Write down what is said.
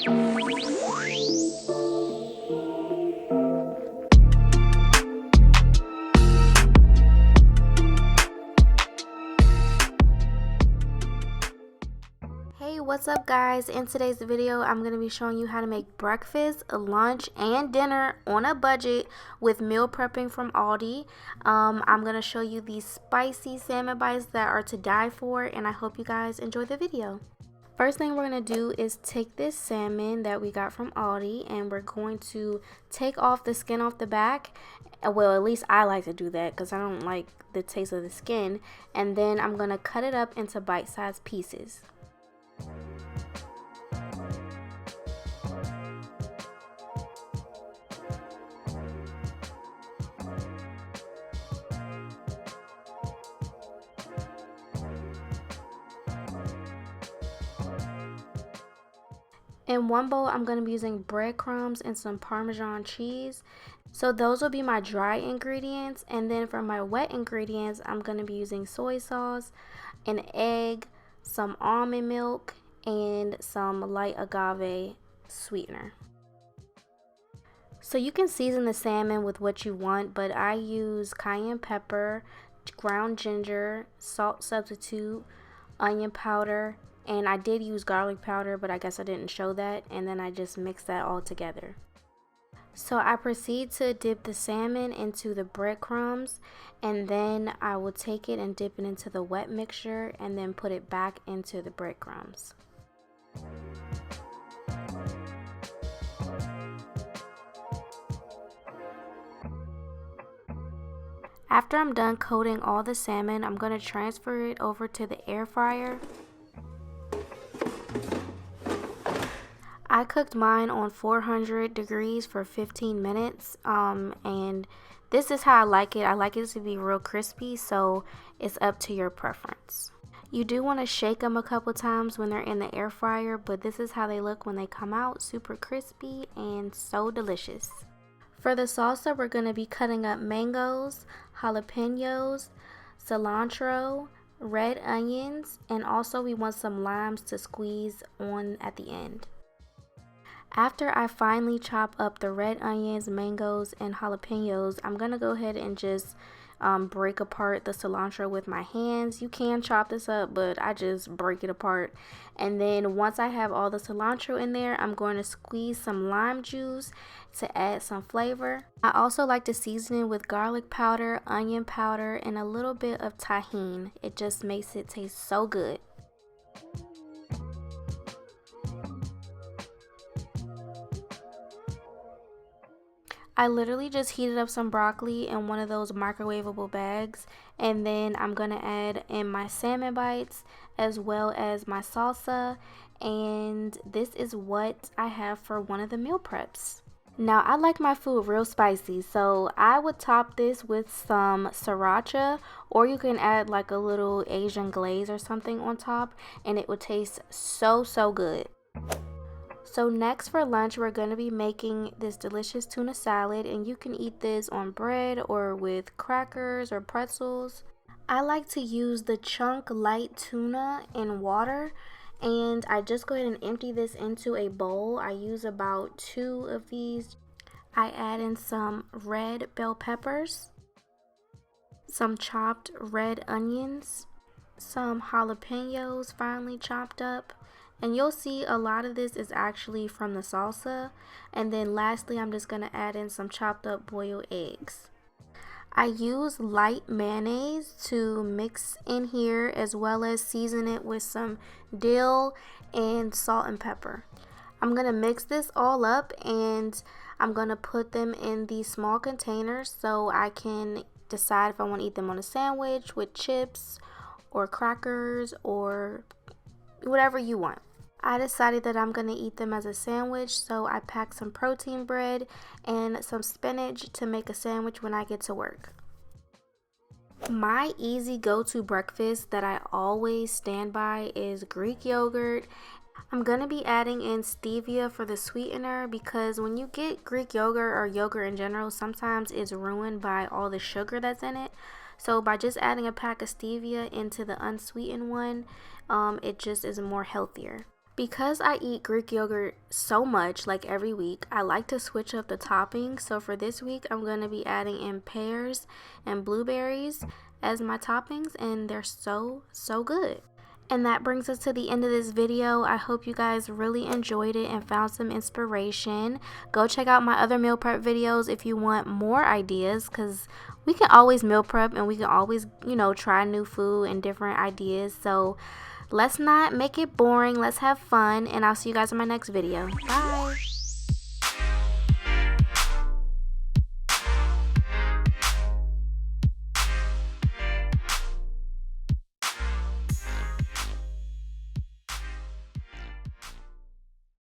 Hey, what's up guys? In today's video I'm going to be showing you how to make breakfast, lunch, and dinner on a budget with meal prepping from Aldi. I'm going to show you these spicy salmon bites that are to die for, and I hope you guys enjoy the video. First thing we're going to do is take this salmon that we got from Aldi, and we're going to take off the skin off the back. Well, at least I like to do that because I don't like the taste of the skin. And then I'm going to cut it up into bite-sized pieces. In one bowl, I'm going to be using breadcrumbs and some Parmesan cheese. So those will be my dry ingredients. And then for my wet ingredients, I'm going to be using soy sauce, an egg, some almond milk, and some light agave sweetener. So you can season the salmon with what you want, but I use cayenne pepper, ground ginger, salt substitute, onion powder, and I did use garlic powder, but I guess I didn't show that, and then I just mixed that all together. So I proceed to dip the salmon into the breadcrumbs, and then I will take it and dip it into the wet mixture and then put it back into the breadcrumbs. After I'm done coating all the salmon, I'm going to transfer it over to the air fryer. I cooked mine on 400 degrees for 15 minutes, and this is how I like it. I like it to be real crispy, so it's up to your preference. You do want to shake them a couple times when they're in the air fryer, but this is how they look when they come out, super crispy and so delicious. For the salsa, we're going to be cutting up mangoes, jalapeños, cilantro, red onions, and also we want some limes to squeeze on at the end. After I finally chop up the red onions, mangoes, and jalapenos, I'm going to go ahead and just break apart the cilantro with my hands. You can chop this up, but I just break it apart. And then once I have all the cilantro in there, I'm going to squeeze some lime juice to add some flavor. I also like to season it with garlic powder, onion powder, and a little bit of tahini. It just makes it taste so good. I literally just heated up some broccoli in one of those microwavable bags, and then I'm going to add in my salmon bites as well as my salsa, and this is what I have for one of the meal preps. Now I like my food real spicy, so I would top this with some sriracha, or you can add like a little Asian glaze or something on top, and it would taste so good. So next for lunch, we're going to be making this delicious tuna salad, and you can eat this on bread or with crackers or pretzels. I like to use the chunk light tuna in water, and I just go ahead and empty this into a bowl. I use about 2 of these. I add in some red bell peppers, some chopped red onions, some jalapenos finely chopped up. And you'll see a lot of this is actually from the salsa. And then lastly, I'm just going to add in some chopped up boiled eggs. I use light mayonnaise to mix in here, as well as season it with some dill and salt and pepper. I'm going to mix this all up, and I'm going to put them in these small containers so I can decide if I want to eat them on a sandwich with chips or crackers or whatever you want. I decided that I'm going to eat them as a sandwich, so I packed some protein bread and some spinach to make a sandwich when I get to work. My easy go-to breakfast that I always stand by is Greek yogurt. I'm going to be adding in stevia for the sweetener, because when you get Greek yogurt or yogurt in general, sometimes it's ruined by all the sugar that's in it. So by just adding a pack of stevia into the unsweetened one, it just is more healthier. Because I eat Greek yogurt so much, like every week, I like to switch up the toppings. So for this week, I'm going to be adding in pears and blueberries as my toppings, and they're so good. And that brings us to the end of this video. I hope you guys really enjoyed it and found some inspiration. Go check out my other meal prep videos if you want more ideas, because we can always meal prep and we can always, try new food and different ideas. So let's not make it boring. Let's have fun, and I'll see you guys in my next video. Bye.